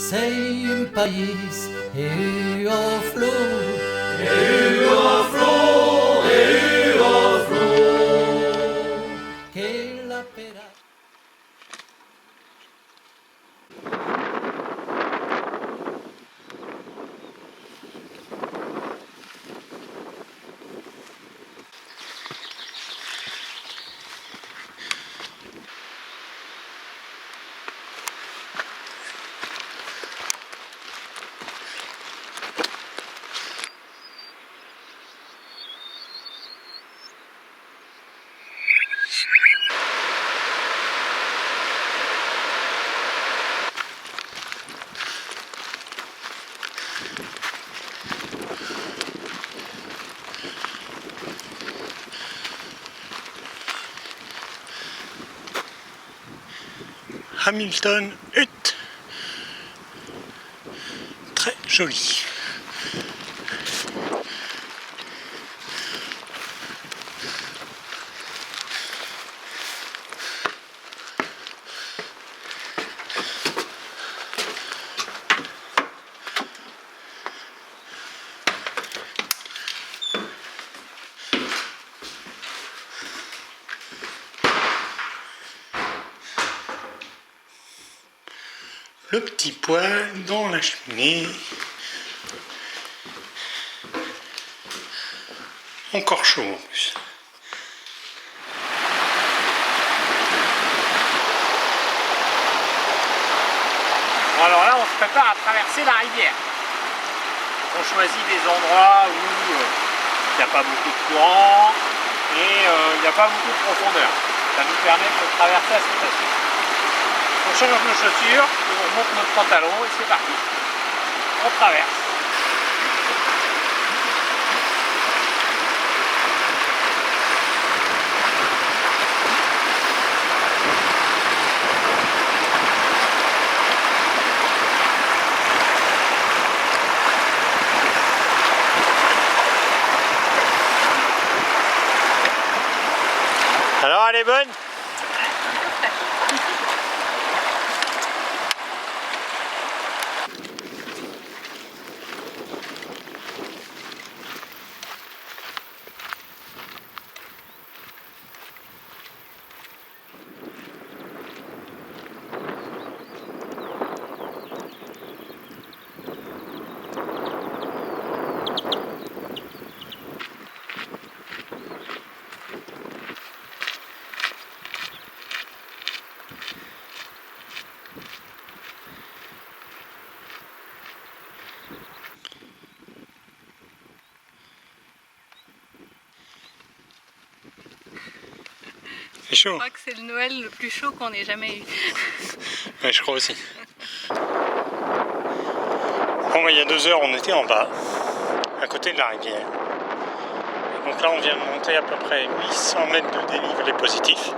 sei un país e o flor che la pera. Hamilton Hut, très joli. Le petit poêle dans la cheminée. Encore chaud en plus. Bon, alors là, on se prépare à traverser la rivière. On choisit des endroits où il n'y a pas beaucoup de courant et il n'y a pas beaucoup de profondeur. Ça nous permet de traverser assez facilement. On change nos chaussures, on monte notre pantalon et c'est parti. On traverse. Alors, elle est bonne? C'est chaud. Je crois que c'est le Noël le plus chaud qu'on ait jamais eu. Ouais, je crois aussi. Bon, il y a 2 heures, on était en bas, à côté de la rivière. Et donc là, on vient de monter à peu près 800 mètres de dénivelé positif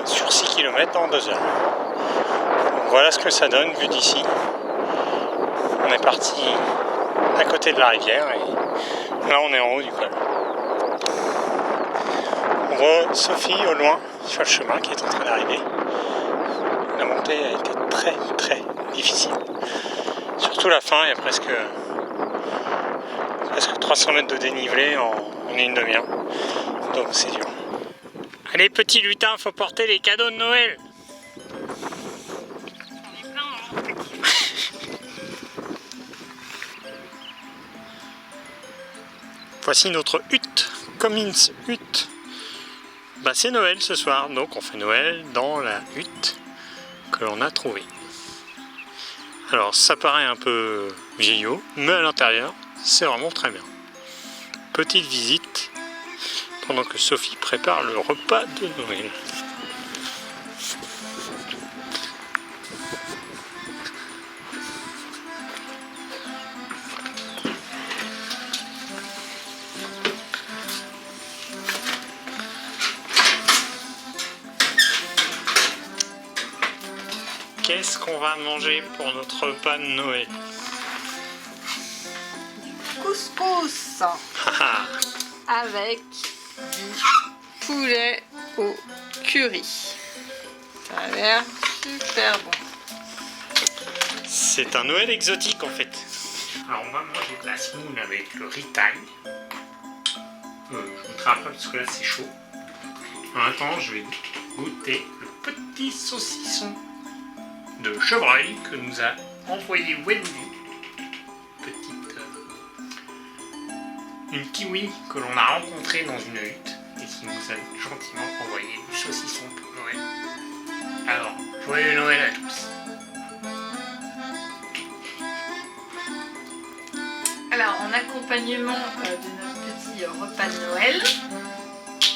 sur 6 km en 2 heures. Donc voilà ce que ça donne vu d'ici. On est parti à côté de la rivière et là, on est en haut du col. On voit Sophie au loin sur le chemin qui est en train d'arriver. La montée a été très très difficile. Surtout la fin, il y a presque 300 mètres de dénivelé en une demi-heure. Donc c'est dur. Allez petit lutin, faut porter les cadeaux de Noël. Voici notre hutte, Cummins Hut. Bah, c'est Noël ce soir, donc on fait Noël dans la hutte que l'on a trouvée. Alors ça paraît un peu vieillot, mais à l'intérieur c'est vraiment très bien. Petite visite pendant que Sophie prépare le repas de Noël. Qu'est-ce qu'on va manger pour notre repas de Noël? Couscous avec du poulet au curry. Ça a l'air super bon. C'est un Noël exotique en fait. Alors on va manger de la semoule avec le ritaille. Je vous montrerai après parce que là c'est chaud. En attendant, je vais goûter le petit saucisson de chevreuil que nous a envoyé Wendy. Une kiwi que l'on a rencontrée dans une hutte et qui nous a gentiment envoyé du saucisson pour Noël. Alors, joyeux Noël à tous. Alors, en accompagnement de notre petit repas de Noël,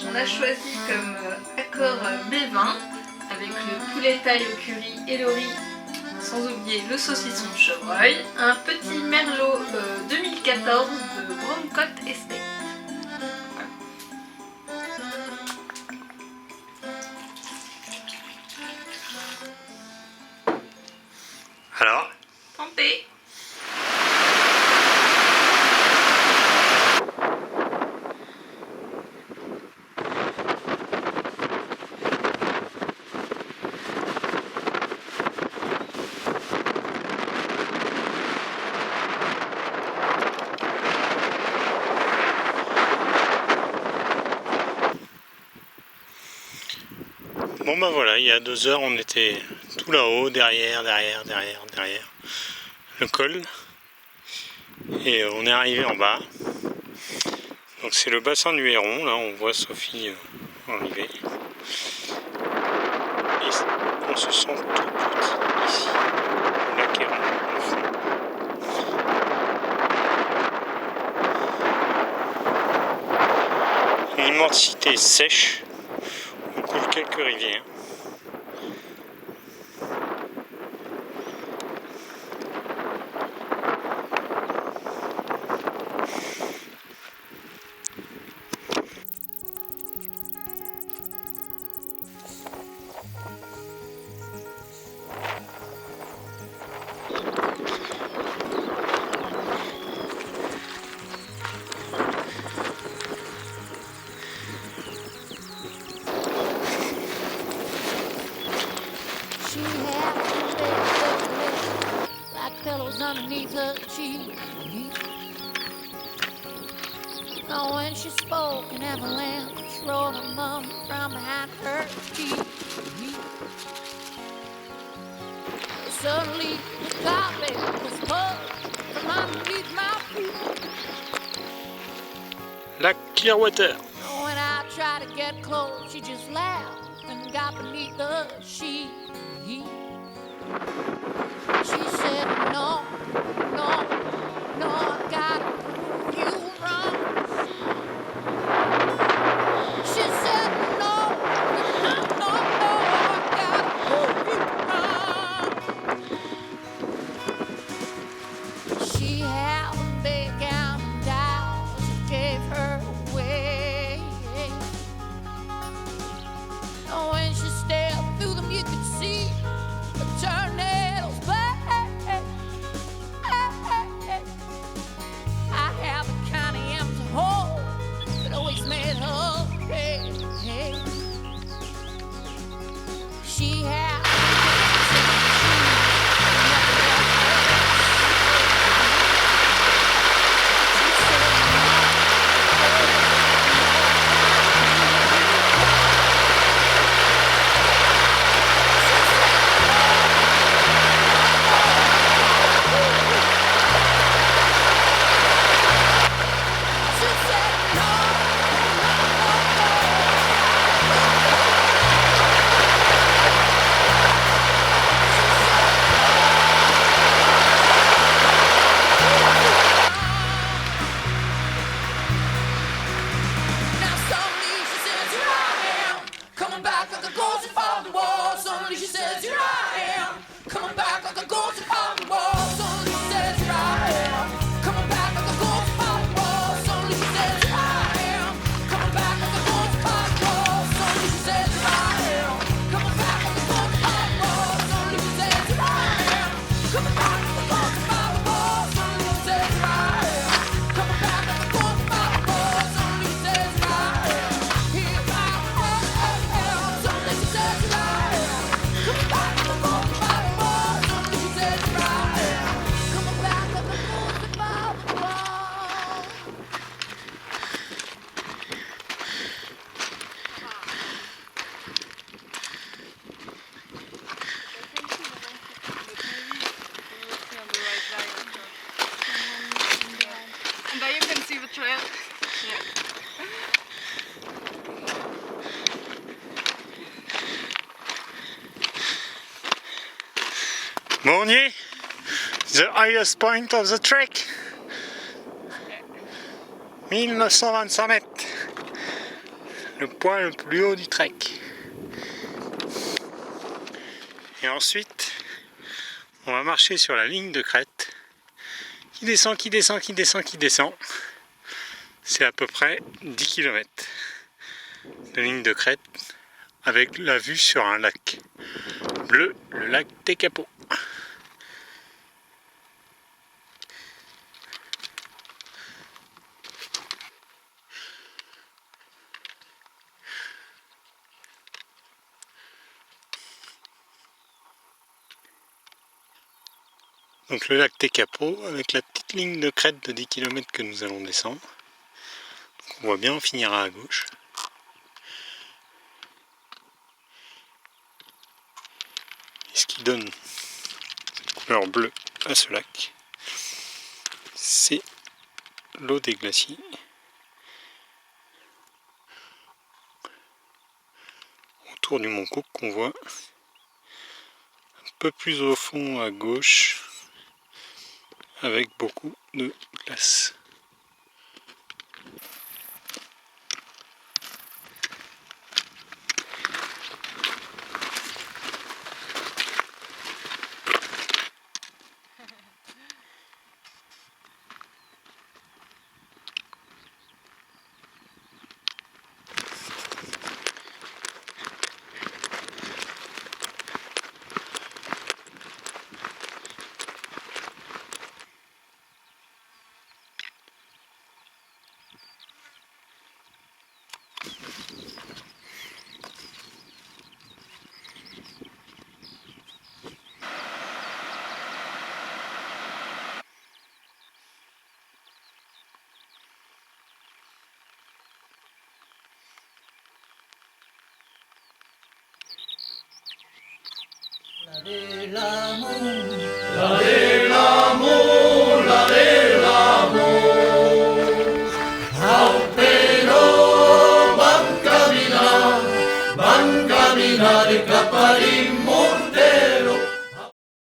on a choisi comme accord B20 avec le poulet taille au curry et le riz, sans oublier le saucisson de chevreuil, un petit merlot 2014 de Brown Coat Estate. Voilà. Alors, Santé! bon bah voilà, il y a 2 heures on était tout là-haut, derrière le col. Et on est arrivé en bas. Donc c'est le bassin du Héron, là on voit Sophie arriver. Et on se sent tout petit ici, le lac Héron au fond. Une immensité sèche. On coule quelques rivières. She had big like pillows underneath her cheek. Now when she spoke, an avalanche rolled her mum from behind her teeth. Suddenly, the carpet was pulled from underneath my feet. Lac Clearwater. When I tried to get close, she just laughed and got beneath the sheet. She said, no, I gotta prove you wrong. She said, no, I gotta prove you wrong. She had a big gown and dials that gave her away. And when she stepped through them, you could see the tornadoes play. I have a kind of empty hole that always made her pay. She had right. Mornier, the highest point of the trek. 1925 mètres. Le point le plus haut du trek. Et ensuite, on va marcher sur la ligne de crête qui descend, qui descend, qui descend, qui descend. C'est à peu près 10 km de ligne de crête avec la vue sur un lac bleu, le lac Tekapo. Donc le lac Tekapo avec la petite ligne de crête de 10 km que nous allons descendre. Donc on voit bien, on finira à gauche. Et ce qui donne cette couleur bleue à ce lac, c'est l'eau des glaciers. Autour du mont Cook qu'on voit un peu plus au fond à gauche, avec beaucoup de glace. Van caminar cap a l'himne